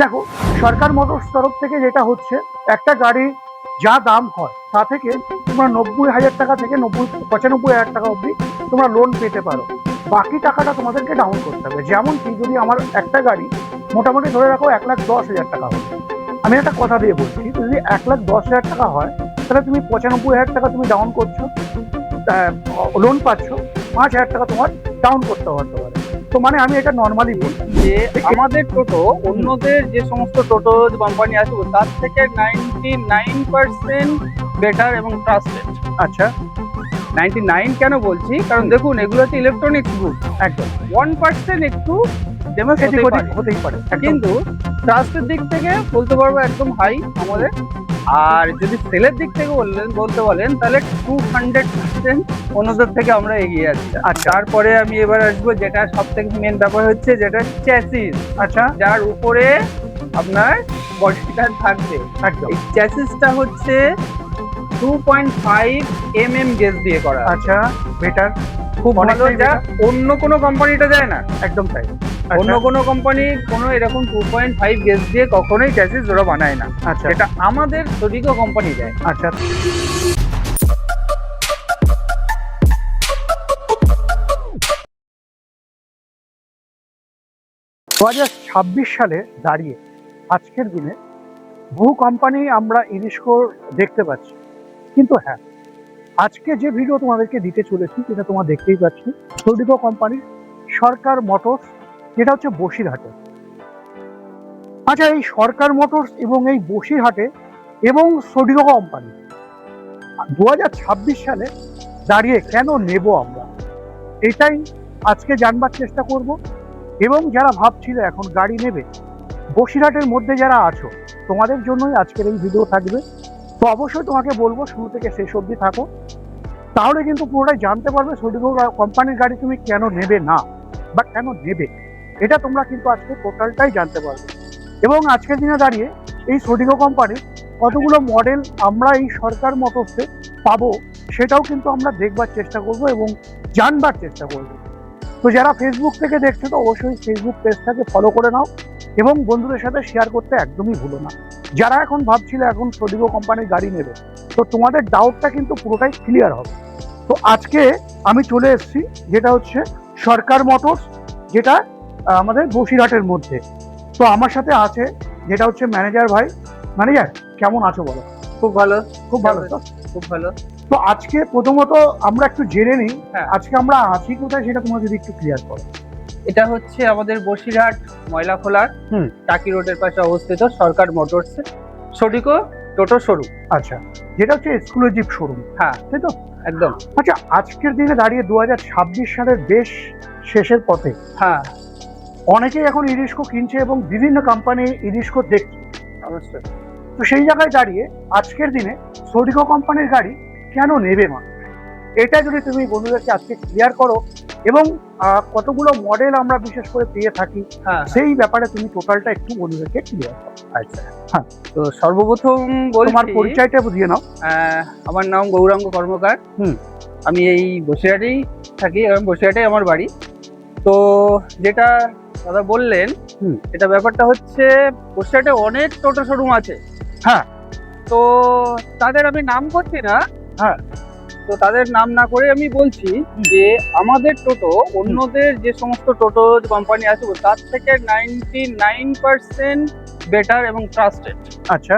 দেখো, সরকার মোটরস তরফ থেকে যেটা হচ্ছে, একটা গাড়ি যা দাম হয় তা থেকে তোমরা 90,000 টাকা থেকে 95,000 টাকা অবধি তোমরা লোন পেতে পারো। বাকি টাকাটা তোমাদেরকে ডাউন করতে হবে। যেমন কি, যদি আমার একটা গাড়ি মোটামুটি ধরে রাখো 1,10,000 টাকা হবে, আমি একটা কথা দিয়ে বলছি, যদি 1,10,000 টাকা হয় তাহলে তুমি 95,000 টাকা তুমি ডাউন করছো, লোন পাচ্ছ, 5,000 টাকা তোমার ডাউন করতে হতে পারে। তো মানে আমি এটা নর্মালি বলছি যে আমাদের টোটো অন্যদের যে সমস্ত টোটো কোম্পানি আছে তার থেকে 99% বেটার এবং ট্রাস্টেড। আচ্ছা, 99 কেন বলছি, কারণ দেখুন এগুলো হচ্ছে ইলেকট্রনিক্স গুড। একদম 1% একটু ড্যামেজ এদিক হতেই ওদিক পারে, হতেই পারে, একদম। কিন্তু ট্রাস্টের দিক থেকে বলতে পারবো একদম হাই আমাদের। আর যদি সেলের দিক থেকে বলতে বলেন তাহলে 200% অন্যদের থেকে আমরা এগিয়ে আছি। আর তারপরে আমি এবার আসবো যেটা সব থেকে মেন ব্যাপার হচ্ছে, যেটা চ্যাসিস। আচ্ছা, যার উপরে আপনার বডিটা থাকবে, একদম। এই চ্যাসিসটা হচ্ছে 2.5 গেজ দিয়ে করা। আচ্ছা, বেটার, খুব ভালো, অনেকটাই যা better। অন্য কোনো কোম্পানিটা দেয় না। একদম তাই। অন্য কোনো কোম্পানি কোনো এরকম 2.5 গেজ দিয়ে কখনোই চ্যাসিস ওরা বানায় না। আচ্ছা, এটা আমাদের সডিকো কোম্পানি দেয়। আচ্ছা। 2026 সালে দাঁড়িয়ে আজকের দিনে বহু কোম্পানি আমরা ইরিস্কো দেখতে পাচ্ছি, কিন্তু হ্যাঁ, আজকে যে ভিডিও তোমাদেরকে দিতে চলেছি যেটা তোমরা দেখতেই পাচ্ছ, সোডিকো কোম্পানির সরকার মোটরস, যেটা হচ্ছে বসিরহাটে। আচ্ছা, এই সরকার মোটরস এবং এই বসিরহাটে এবং সোডিকো কোম্পানি 2026 সালে দাঁড়িয়ে কেন নেব আমরা, এটাই আজকে জানবার চেষ্টা করব। এবং যারা ভাবছিল এখন গাড়ি নেবে, বসিরহাটের মধ্যে যারা আছো, তোমাদের জন্যই আজকের এই ভিডিও থাকবে। তো অবশ্যই তোমাকে বলবো শুরু থেকে শেষ অবধি থাকো, তাহলে কিন্তু পুরোটাই জানতে পারবে সোডিকো কোম্পানির গাড়ি তুমি কেন নেবে না বা কেন নেবে, এটা তোমরা কিন্তু আজকে টোটালটাই জানতে পারবে। এবং আজকের দিনে দাঁড়িয়ে এই সোডিকো কোম্পানির কতগুলো মডেল আমরা এই সরকার মোটরসে পাবো, সেটাও কিন্তু আমরা দেখবার চেষ্টা করব এবং জানবার চেষ্টা করব। তো যারা ফেসবুক থেকে দেখছো, তো অবশ্যই ফেসবুক পেজটাকে ফলো করে নাও এবং বন্ধুদের সাথে শেয়ার করতে একদমই ভুলো না। যারা এখন ভাবছিল এখন সোডিকো কোম্পানির গাড়ি নেবে, তো তোমাদের ডাউটটা কিন্তু পুরোটাই ক্লিয়ার হবে। তো আজকে আমি চলে এসেছি যেটা হচ্ছে সরকার মোটরস, যেটা আমাদের বসিরহাটের মধ্যে। তো আমার সাথে আছে যেটা হচ্ছে ম্যানেজার ভাই। ম্যানেজার, কেমন আছো বলো? খুব ভালো, খুব ভালো তো? খুব ভালো। তো আজকে প্রথমত আমরা একটু জেনে নিই, হ্যাঁ। আজকে আমরা আছি কোথায় সেটা তোমরা যদি একটু ক্লিয়ার করো। এটা হচ্ছে আমাদের বসিরহাট ময়লাখোলার টাকি রোডের পাশে অবস্থিত সরকার মোটরস সডিকো টোটো শোরুম। আচ্ছা, যেটা হচ্ছে এক্সক্লুসিভ শোরুম, হ্যাঁ তাই তো? একদম। আচ্ছা, আজকের দিনে দাঁড়িয়ে 2026 সালের বেশ শেষের পথে, হ্যাঁ অনেকেই এখন ইরিস্কো কিনছে এবং বিভিন্ন কোম্পানি ইরিস্কো দেখছে। অবশ্যই। তো সেই জায়গায় দাঁড়িয়ে আজকের দিনে সোডিকো কোম্পানির গাড়ি কেন নেবে মানুষ, এটা যদি তুমি বন্ধুদেরকে আজকে ক্লিয়ার করো এবং কতগুলো মডেল আমরা বিশেষ করে পেয়ে থাকি, হ্যাঁ সেই ব্যাপারে তুমি টোটালটা একটু বন্ধুদেরকে ক্লিয়ার করো। আচ্ছা হ্যাঁ, তো সর্বপ্রথম তোমার বলছি পরিচয়টা দিয়ে নাও। আমার নাম গৌরাঙ্গ কর্মকার। আমি এই বসিরহাটেই থাকি এবং বসিরহাটেই আমার বাড়ি। তো যেটা দাদা বললেন, এটা ব্যাপারটা হচ্ছে বসিরহাটে অনেক টোটো শোরুম আছে। হ্যাঁ। তো তাদের আমি নাম করছি না। হ্যাঁ। তো তাদের নাম না করে আমি বলছি যে আমাদের টোটো অন্যদের যে সমস্ত টোটো কোম্পানি আছে তার থেকে 99% বেটার এবং ট্রাস্টেড। আচ্ছা,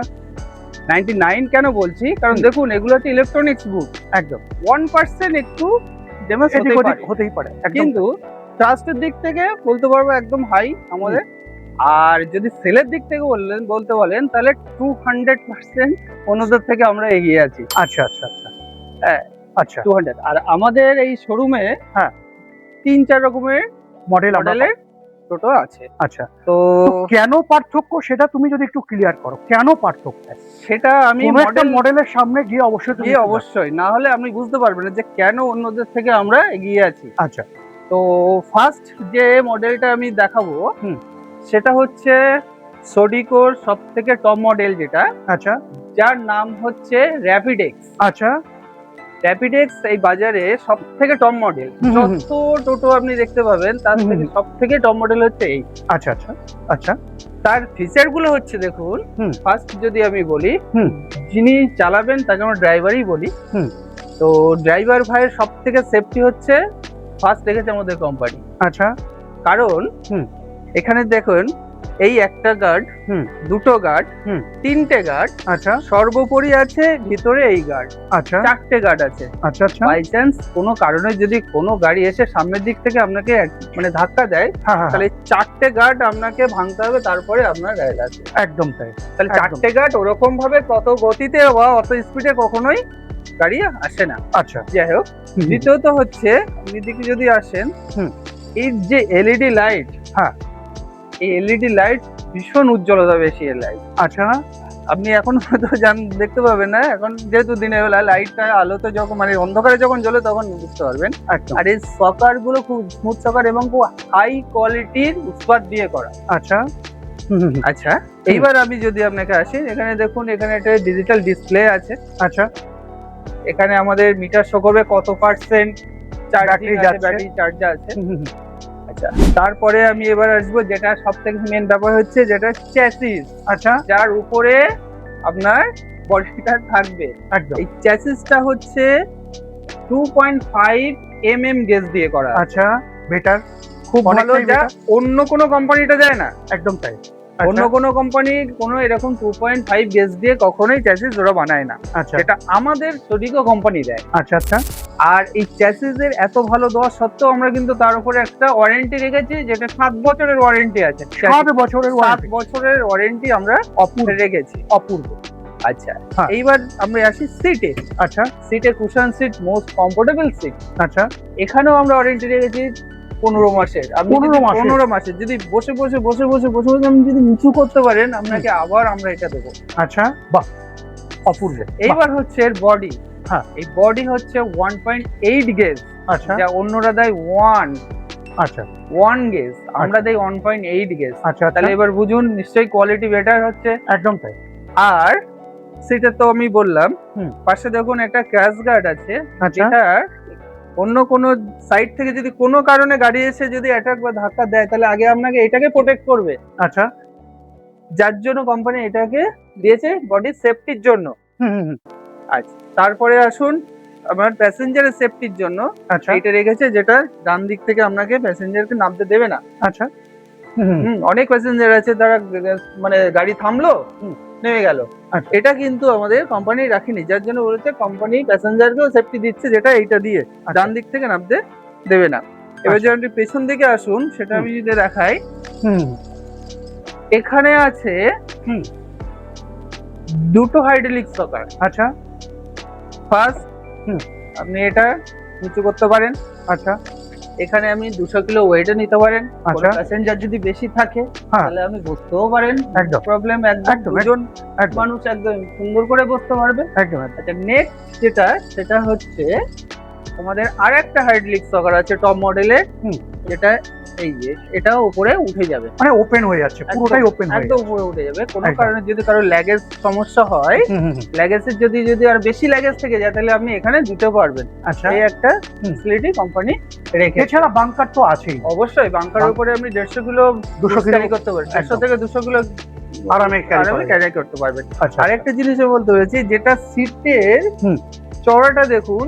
99 কেন বলছি, কারণ দেখুন এগুলো হচ্ছে ইলেকট্রনিক্স গুড। একদম 1% একটু ড্যামেজ এদিক ওদিক হতেই পারে, কিন্তু ট্রাস্টের দিক থেকে বলতে পারবো একদম হাই আমাদের। আর যদি সেলের দিক থেকে বলতে বলেন তাহলে 200% অন্যদের থেকে আমরা এগিয়ে আছি। আচ্ছা, আচ্ছা, আচ্ছা, হ্যাঁ আচ্ছা। 200। আর আমাদের এই শোরুমে হ্যাঁ 3-4 রকমের মডেলের টোটো আছে। আচ্ছা, তো কেন পার্থক্য সেটা তুমি যদি একটু ক্লিয়ার করো, কেন পার্থক্য সেটা আমি মডেলের সামনে গিয়ে অবশ্যই না হলে আপনি বুঝতে পারবেন যে কেন অন্যদের থেকে আমরা এগিয়ে আছি। আচ্ছা, তো ফার্স্ট যে মডেলটা আমি দেখাবো সেটা হচ্ছে সোডিকোর সব থেকে টপ মডেল, যেটা আচ্ছা, যার নাম হচ্ছে র্যাপিড এক্স। আচ্ছা, র্যাপিডেক্স এই বাজারে সব থেকে টপ মডেল। হুম, হুম, হুম। যত টোটো আপনি দেখতে পাবেন তার হুম, থেকে হুম। সব থেকে টপ মডেল হচ্ছে এই। আচ্ছা আচ্ছা আচ্ছা। তার ফিচার গুলো হচ্ছে দেখুন, হুম। ফার্স্ট যদি আমি বলি, হুম। যিনি চালাবেন তাকে আমরা ড্রাইভারই বলি। হুম। তো ড্রাইভার ভাইয়ের সব থেকে সেফটি হচ্ছে ফার্স্ট রেখেছে আমাদের কোম্পানি। আচ্ছা। কারণ হুম। এখানে দেখুন, এই একটা গার্ড, হুম। দুটো গার্ড, হুম। তিনটে গার্ড, আচ্ছা সর্বোপরি আছে ভিতরে এই গার্ড, আচ্ছা চারটে গার্ড আছে। আচ্ছা আচ্ছা। বাই চান্স কোনো কারণে যদি কোনো গাড়ি এসে সামনের দিক থেকে আপনাকে মানে ধাক্কা দেয়, হ্যাঁ হ্যাঁ তাহলে হ্যাঁ, চারটে গার্ড আপনাকে ভাঙতে হবে, তারপরে আপনার গাড়ি আসবে। একদম তাই। তাহলে একদম। চারটে গার্ড ওরকম ভাবে কত গতিতে বা অত স্পিডে কখনোই গাড়ি আসে না। আচ্ছা। যাই হোক, হুম, দ্বিতীয়ত হচ্ছে আপনি দিকে যদি আসেন, হুম। এই যে এলইডি লাইট, হ্যাঁ। এই এলইডি লাইট ভীষণ উজ্জ্বলতা বেশি এর লাইট। আচ্ছা না? আপনি এখন হয়তো দেখতে পাবেন না, এখন যেহেতু দিনের বেলা লাইটটা আলোতে যখন মানে অন্ধকারে যখন জ্বলে তখন বুঝতে পারবেন। একদম। আর এই সকার গুলো খুব স্মুথ সকার এবং খুব হাই কোয়ালিটির ইস্পাত দিয়ে করা। আচ্ছা। হুম হুম হুম। আচ্ছা, এইবার আমি যদি আপনাকে আসি, এখানে দেখুন, এখানে একটা ডিজিটাল ডিসপ্লে আছে। আচ্ছা। এখানে আমাদের মিটার শো করবে কত পার্সেন্ট চার্জিং Battery আছে, যাচ্ছে। ব্যাটারি চার্জ আছে। হুম হুম হুম। আচ্ছা, তারপরে আমি এবার আসবো যেটা সব থেকে মেন ব্যাপার হচ্ছে, যেটা চ্যাসিস, আচ্ছা। যার উপরে আপনার বডিটা থাকবে। একদম। এই চ্যাসিসটা হচ্ছে 2.5 mm গেজ দিয়ে করা আছে। আচ্ছা। বেটার। খুব ভালো, অনেকটাই যা better। অন্য কোনো কোম্পানিটা যায় না। একদম তাই। অন্য আচ্ছা কোনো কোম্পানি কোনো এরকম 2.5 গেজ দিয়ে কখনোই চ্যাসিস ওরা বানায় না, আচ্ছা যেটা আমাদের সডিকো কোম্পানি দেয়। আচ্ছা আচ্ছা। আর এই চ্যাসিসের এত ভালো দেওয়া সত্ত্বেও আমরা কিন্তু তার উপরে একটা ওয়ারেন্টি রেখেছি, যেটা 7 বছরের ওয়ারেন্টি আছে। 7 বছরের 7 ওয়ারেন্টি। বছরের ওয়ারেন্টি আমরা রেখেছি। অপূর্ব। আচ্ছা, হ্যাঁ। এইবার আমরা আসি সিটে। আচ্ছা সিটে cushion seat, most comfortable seat. আচ্ছা। এখানেও আমরা ওয়ারেন্টি রেখেছি 15 মাসের। আপনি 15 যদি মাসের? 15 মাসের যদি বসে আপনি যদি নিচু করতে পারেন, আপনাকে আবার আমরা এটা দেবো। আচ্ছা। বাহ, অপূর্ব। এইবার হচ্ছে এর বডি। হ্যাঁ। এই বডি হচ্ছে 1.8 গেজ, আচ্ছা যা অন্যরা দেয় আচ্ছা 1 গেজ, আমরা দেই 1.8 গেজ। আচ্ছা। তাহলে এবার বুঝুন নিশ্চয়ই কোয়ালিটি বেটার হচ্ছে। একদম তাই। আর সেটা তো আমি বললাম। হুম। পাশে দেখুন একটা ক্র্যাশ গার্ড আছে, আচ্ছা। যেটা অন্য কোনো সাইড থেকে যদি কোনো কারণে গাড়ি এসে যদি অ্যাটাক বা ধাক্কা দেয়, তাহলে আগে আপনাকে এটাকে প্রোটেক্ট করবে, আচ্ছা। যার জন্য কোম্পানি এটাকে দিয়েছে বডির সেফটির জন্য। হুম হুম হুম। আচ্ছা, তারপরে আসুন আমার প্যাসেঞ্জারের সেফটির জন্য আচ্ছা এইটা রেখেছে, যেটা ডান দিক থেকে আপনাকে প্যাসেঞ্জারকে নামতে দেবে না। আচ্ছা। হুম হুম। হুম, অনেক প্যাসেঞ্জার আছে তারা মানে গাড়ি থামলো, নেমে গেল। আচ্ছা। এটা কিন্তু আমাদের কোম্পানি রাখিনি, যার জন্য বলেছে কোম্পানি প্যাসেঞ্জারকেও সেফটি দিচ্ছে, যেটা এইটা দিয়ে ডান দিক থেকে নামতে দেবে না। এবার আচ্ছা। যদি পেছন দিকে আসুন, সেটা আমি যদি দেখাই, হুম। এখানে আছে হুম। দুটো হাইড্রোলিক সকার। আচ্ছা ফার্স্ট, হুম। আপনি এটা নিচু করতে পারেন। আচ্ছা এখানে আপনি 200 কিলো ওয়েটে নিতে পারেন। আচ্ছা। প্যাসেঞ্জার যদি বেশি থাকে, হ্যাঁ। তাহলে আপনি বসতেও পারেন, একদম। প্রবলেম একদম। একদম, দুজন একদম মানুষ একদম সুন্দর করে বসতে পারবে। একদম একদম। আচ্ছা, নেক্সট যেটা, সেটা হচ্ছে আমাদের আর একটা হাইড্রোলিক সকার আছে টপ মডেলের, হুম। যেটা এই যে এটাও উপরে উঠে যাবে, মানে ওপেন হয়ে যাচ্ছে, পুরোটাই ওপেন হয়ে একদম যাচ্ছে। উপরে উঠে যাবে। কোনো একদম। কারণে যদি কারো ল্যাগেজ সমস্যা হয়, হুম হুম হুম। ল্যাগেজের যদি আর বেশি ল্যাগেজ থেকে যায়, তাহলে আপনি এখানে দিতে পারবেন। আচ্ছা। এই একটা হুম। ফ্যাসিলিটি কোম্পানি রেখেছে। এছাড়া বাংকার তো আছেই। অবশ্যই বাংকারের উপরে আপনি 150 কিলো 200 কিলো ক্যারি করতে পারবেন, 150 থেকে 200 কিলো আরামে carry করা যায়। ক্যারি করতে পারবেন। আচ্ছা। আরেকটা জিনিসও বলতে হয়েছে, যেটা সিটের হুম। চড়াটা দেখুন,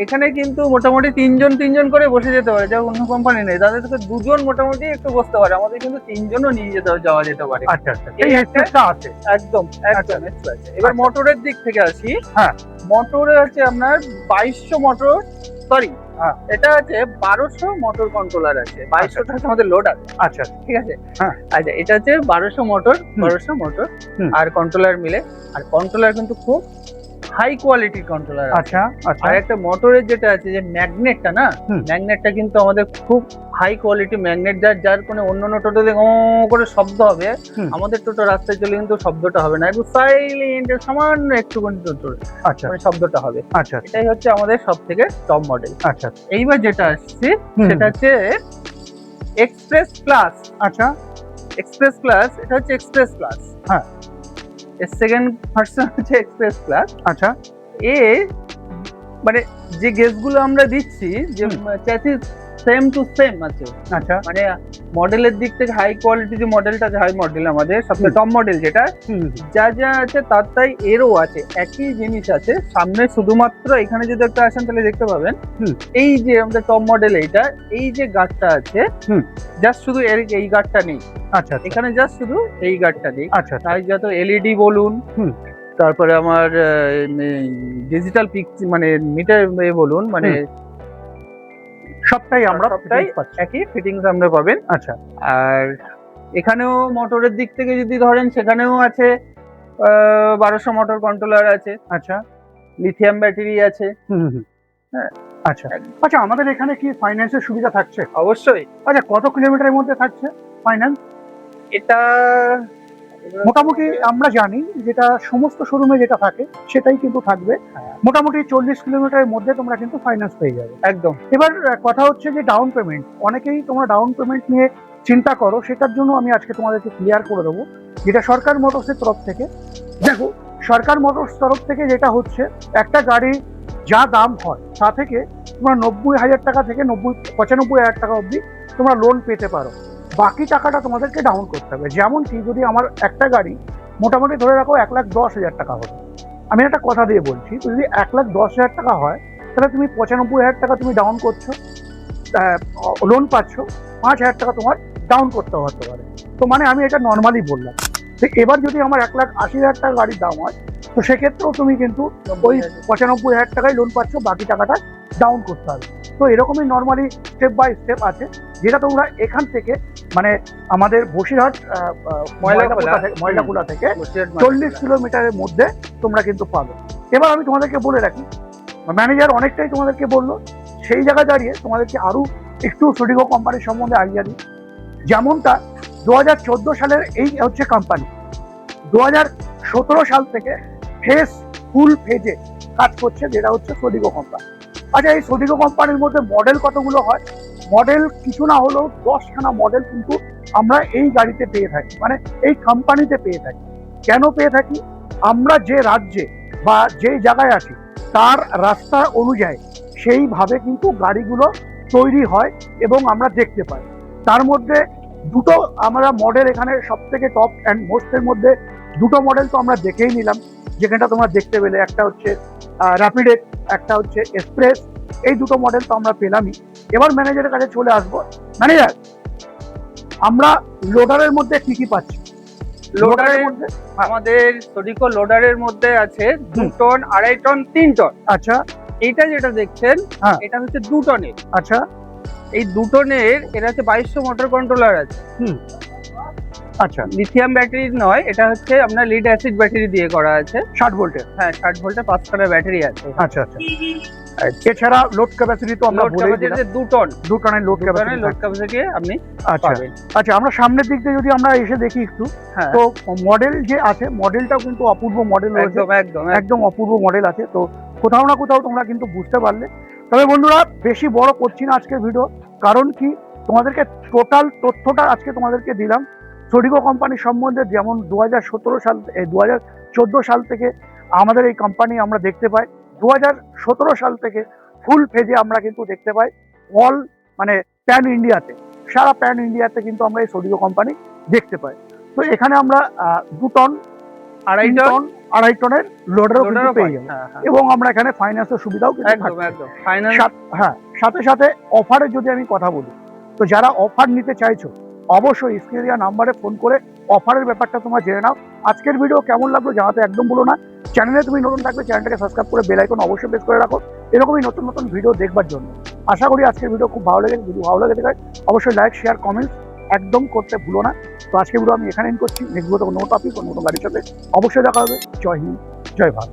এখানে কিন্তু মোটামুটি তিনজন করে বসে যেতে পারে, যা অন্য কোম্পানি নেই। তাদের থেকে দুজন মোটামুটি একটু বসতে পারে, আমাদের কিন্তু তিনজনও নিয়ে যাওয়া যেতে পারে। আচ্ছা আচ্ছা, এই এক্সেসটা আছে। একদম একদম extra আছে। এবার আচ্ছা। মোটরের দিক থেকে আসি। হ্যাঁ। মোটরে হচ্ছে আপনার 2200 মোটর, সরি হ্যাঁ। এটা হচ্ছে 1200 মোটর কন্ট্রোলার আছে। 2200টা হচ্ছে আমাদের লোড আছে, আচ্ছা ঠিক আছে। হ্যাঁ। আচ্ছা, এটা হচ্ছে 1200 মোটর, হুম। 1200 মোটর হুম। আর কন্ট্রোলার মিলে। আর কন্ট্রোলার কিন্তু খুব হাই কোয়ালিটির কন্ট্রোলার আছে। আচ্ছা আচ্ছা। আর একটা মোটরের যেটা আছে, যে ম্যাগনেটটা না, হুম। ম্যাগনেটটা কিন্তু আমাদের খুব হাই কোয়ালিটি ম্যাগনেট, যার কোনো অন্য টোটোতে করে শব্দ হবে, হুম। আমাদের টোটো রাস্তায় চলে কিন্তু শব্দটা হবে না, একটু সাইলেন্ট, সামান্য একটুখানি টোটোর আচ্ছা মানে শব্দটা হবে। আচ্ছা এটাই হচ্ছে আমাদের সব থেকে টপ মডেল। আচ্ছা। এইবার যেটা আসছে, হুম। সেটা হচ্ছে এক্সপ্রেস প্লাস। আচ্ছা এক্সপ্রেস প্লাস, এটা হচ্ছে এক্সপ্রেস প্লাস। হ্যাঁ। এর সেকেন্ড ভার্সন হচ্ছে এক্সপ্রেস প্লাস। আচ্ছা। এ মানে যে গেজগুলো আমরা দিচ্ছি যে চ্যাসিস সেম টু সেম আছে, আচ্ছা মানে মডেলের দিক থেকে হাই কোয়ালিটি যে মডেলটা আছে, হাই মডেল আমাদের সবচেয়ে টপ মডেল যেটা, যা যা আছে তার তাই এরও আছে, একই জিনিস আছে। সামনে শুধুমাত্র এখানে যদি একটা আসেন তাহলে দেখতে পাবেন এই যে আমাদের টপ মডেল এইটা, এই যে গার্ডটা আছে জাস্ট শুধু এই গার্ডটা নেই। আচ্ছা এখানে জাস্ট শুধু এই গার্ডটা নেই। আচ্ছা তাই যত এলইডি বলুন, তারপরে আমার ডিজিটাল মানে মিটার বলুন, মানে সবটাই আমরা সবটাই একই ফিটিংস আমরা পাবেন। আচ্ছা আর এখানেও মোটরের দিক থেকে যদি ধরেন সেখানেও আছে 1200 মোটর কন্ট্রোলার আছে, আচ্ছা লিথিয়াম ব্যাটারি আছে। হ্যাঁ আচ্ছা আচ্ছা, আমাদের এখানে কি ফাইন্যান্সের সুবিধা থাকছে? অবশ্যই। আচ্ছা, কত কিলোমিটারের মধ্যে থাকছে ফাইন্যান্স? এটা মোটামুটি আমরা জানি যেটা সমস্ত শোরুমে যেটা থাকে সেটাই কিন্তু থাকবে, মোটামুটি 40 কিলোমিটারের মধ্যে তোমরা কিন্তু ফাইন্যান্স পেয়ে যাবে। একদম। এবার কথা হচ্ছে যে ডাউন পেমেন্ট, অনেকেই তোমরা ডাউন পেমেন্ট নিয়ে চিন্তা করো, সেটার জন্য আমি আজকে তোমাদেরকে ক্লিয়ার করে দেবো। যেটা সরকার মোটরসের তরফ থেকে, দেখো সরকার মোটরস তরফ থেকে যেটা হচ্ছে, একটা গাড়ি যা দাম হয় তা থেকে তোমরা 90,000 টাকা থেকে 95,000 টাকা অবধি তোমরা লোন পেতে পারো। বাকি টাকাটা তোমাদেরকে ডাউন করতে হবে। যেমন কি যদি আমার একটা গাড়ি মোটামুটি ধরে রাখো 1,10,000 টাকা হবে, আমি একটা কথা দিয়ে বলছি, তো যদি 1,10,000 টাকা হয় তাহলে তুমি 95,000 টাকা তুমি ডাউন করছো, লোন পাচ্ছ, 5,000 টাকা তোমার ডাউন করতে হতে পারে। তো মানে আমি এটা নর্মালি বললাম। তো এবার যদি আমার 1,80,000 টাকা গাড়ির দাম হয়, তো সেক্ষেত্রেও তুমি কিন্তু ওই 95,000 টাকায় লোন পাচ্ছ, বাকি টাকাটা ডাউন করতে হবে। তো এরকমই নর্মালি স্টেপ বাই স্টেপ আছে, যেটা তোমরা এখান থেকে মানে আমাদের বসিরহাট ময়লাকুলা থেকে 40 কিলোমিটারের মধ্যে তোমরা কিন্তু পাবে। এবার আমি তোমাদেরকে বলে রাখি, ম্যানেজার অনেকটাই তোমাদেরকে বললো, সেই জায়গায় দাঁড়িয়ে তোমাদেরকে আরো একটু সোডিগো কোম্পানির সম্বন্ধে আইডিয়া দিই। যেমনটা 2014 সালের এই হচ্ছে কোম্পানি, 2017 সাল থেকে ফুল ফেজে কাজ করছে, যেটা হচ্ছে সোডিগো কোম্পানি। আচ্ছা, এই সোডিগো কোম্পানির মধ্যে মডেল কতগুলো হয়? মডেল কিছু না হলেও 10খানা মডেল কিন্তু আমরা এই গাড়িতে পেয়ে থাকি, মানে এই কোম্পানিতে পেয়ে থাকি। কেন পেয়ে থাকি? আমরা যে রাজ্যে বা যেই জায়গায় আছি তার রাস্তা অনুযায়ী সেইভাবে কিন্তু গাড়িগুলো তৈরি হয় এবং আমরা দেখতে পাই। তার মধ্যে দুটো আমরা মডেল এখানে সব থেকে টপ অ্যান্ড মোস্টের মধ্যে দুটো মডেল তো আমরা দেখেই নিলাম, যেখানটা তোমরা দেখতে পেলে, একটা হচ্ছে র্যাপিডেট, একটা হচ্ছে এক্সপ্রেস। এই দুটো মডেল তো আমরা পেলামই। এবার ম্যানেজারের কাছে চলে আসবো। ম্যানেজার, আমরা লোডারের মধ্যে কি কি পাচ্ছি? লোডারের মধ্যে আমাদের সোডিগো লোডারের মধ্যে আছে 2 টন, 2.5 টন, 3 টন। আচ্ছা, এইটা যেটা দেখছেন এটা হচ্ছে 2 টনের। আচ্ছা, এই 2 টনের এটা হচ্ছে 2200 মোটর কন্ট্রোলার আছে। আচ্ছা, লিথিয়াম ব্যাটারি নয়, এটা হচ্ছে আপনার লিড অ্যাসিড ব্যাটারি দিয়ে করা আছে, 60 ভোল্টের। হ্যাঁ 60 ভোল্টের 5খানা ব্যাটারি আছে। আচ্ছা আচ্ছা, এছাড়া লোড ক্যাপাসিটি তো আমরা বলেই দিলাম, 2 টন, 2 টনের লোড ক্যাপাসিটি আপনি আচ্ছা পাবেন। আচ্ছা, আমরা সামনের দিক দিয়ে যদি আমরা এসে দেখি একটু, তো মডেল যে আছে মডেলটাও কিন্তু অপূর্ব মডেল রয়েছে, একদম অপূর্ব মডেল আছে। তো কোথাও না কোথাও তোমরা কিন্তু বুঝতে পারলে। তবে বন্ধুরা, বেশি বড় করছি না আজকের ভিডিও, কারণ কি তোমাদেরকে টোটাল তথ্যটা আজকে তোমাদেরকে দিলাম সোডিগো কোম্পানির সম্বন্ধে। যেমন 2014 সাল থেকে আমাদের এই কোম্পানি আমরা দেখতে পাই, 2017 সাল থেকে ফুল ফেজে আমরা কিন্তু দেখতে পাই অল মানে প্যান ইন্ডিয়াতে, সারা প্যান ইন্ডিয়াতে কিন্তু আমরা এই সোডিগো কোম্পানি দেখতে পাই। তো এখানে আমরা 2 টন, 2.5 টনের লোডারও কিন্তু পেয়ে যাবো, এবং আমরা এখানে ফাইন্যান্সের সুবিধাও কিন্তু সাথে সাথে অফারের যদি আমি কথা বলি, তো যারা অফার নিতে চাইছো অবশ্যই স্ক্রিনে দেওয়া নাম্বারে ফোন করে অফারের ব্যাপারটা তোমরা জেনে নাও। আজকের ভিডিও কেমন লাগলো জানাতে একদম ভুলো না। চ্যানেলে তুমি নতুন থাকলে চ্যানেলটাকে সাবস্ক্রাইব করে বেল আইকন অবশ্যই প্রেস করে রাখো এরকমই নতুন নতুন ভিডিও দেখবার জন্য। আশা করি আজকের ভিডিও খুব ভালো লেগেছে। যদি ভালো লেগে থাকে অবশ্যই লাইক, শেয়ার, কমেন্টস একদম করতে ভুলো না। তো আজকের ভিডিও আমি এখানে এন্ড করছি। নেক্সট ভিডিও কোনো টপিক ও নতুন গাড়ির সাথে অবশ্যই দেখা হবে। জয় হিন্দ, জয় ভারত।